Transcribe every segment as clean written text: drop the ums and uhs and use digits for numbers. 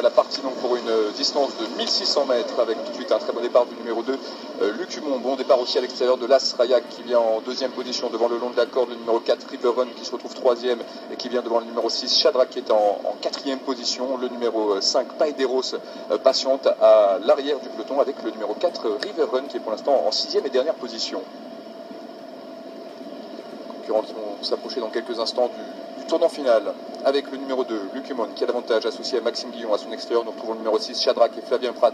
la partie donc pour une distance de 1600 mètres avec tout de suite un très bon départ du numéro 2, Luc Humon. Bon départ aussi à l'extérieur de l'As Rayak qui vient en deuxième position devant le long de la corde, le numéro 4 River Run qui se retrouve troisième et qui vient devant le numéro 6 Shadrach qui est en quatrième position. Le numéro 5 Paederos patiente à l'arrière du peloton avec le numéro 4 River Run qui est pour l'instant en sixième et dernière position. Les concurrents qui vont s'approcher dans quelques instants du tournant final avec le numéro 2, Luc Humon, qui a l'avantage associé à Maxime Guillon à son extérieur. Nous retrouvons le numéro 6, Shadrach et Flavien Pratt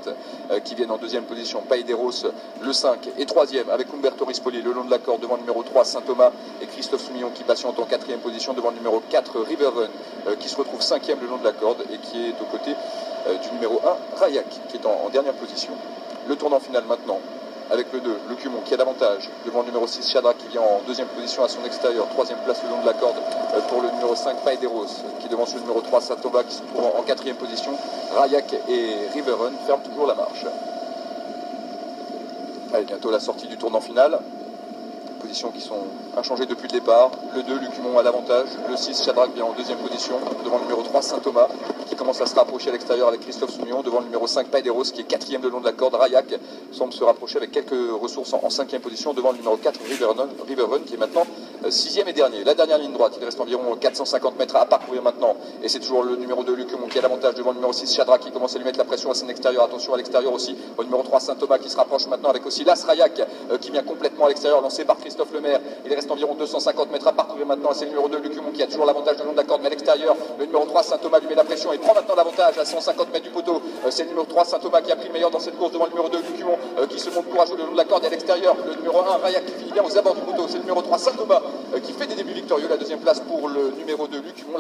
qui viennent en deuxième position. Paederos, le 5 et troisième avec Umberto Rispoli le long de la corde devant le numéro 3, Saint-Thomas et Christophe Soumillon qui patiente en quatrième position devant le numéro 4, River Run qui se retrouve cinquième le long de la corde et qui est aux côtés du numéro 1, Rayak qui est en dernière position. Le tournant final maintenant avec le 2, Luc Humon qui a l'avantage devant le numéro 6, Shadrach qui vient en deuxième position à son extérieur, troisième place le long de la corde pour le numéro 5, Paederos qui devance le numéro 3, Saint-Thomas qui se trouve en quatrième position. Rayak et River Run ferment toujours la marche. Allez, bientôt la sortie du tournant final. Positions qui sont inchangées depuis le départ. Le 2, Luc Humon a l'avantage. Le 6, Shadrach vient en deuxième position devant le numéro 3, Saint-Thomas qui commence à se rapprocher à l'extérieur avec Christophe Soumillon devant le numéro 5, Paederos qui est quatrième le long de la corde. Rayak semble se rapprocher avec quelques ressources en cinquième position devant le numéro 4, River Run qui est maintenant sixième et dernier. La dernière ligne droite, il reste environ 450 mètres à parcourir maintenant et c'est toujours le numéro 2, Luc Humon qui a l'avantage devant le numéro 6, Shadrach qui commence à lui mettre la pression à son extérieur. Attention à l'extérieur aussi au numéro 3, Saint-Thomas qui se rapproche maintenant avec aussi l'As Rayak qui vient complètement à l'extérieur, lancé par Christophe Lemaire. Il reste environ 250 mètres à parcourir maintenant. C'est le numéro 2, Luc Humon qui a toujours l'avantage le long de la corde, mais à l'extérieur, le numéro 3, Saint-Thomas lui met la pression et prend maintenant l'avantage à 150 mètres du poteau. C'est le numéro 3, Saint-Thomas qui a pris le meilleur dans cette course devant le numéro 2, Luc Humon qui se montre courageux le long de la corde et à l'extérieur. Le numéro 1, Rayak qui finit bien aux abords du poteau. C'est le numéro 3, Saint-Thomas qui fait des débuts victorieux. La deuxième place pour le numéro 2, Luc Humon.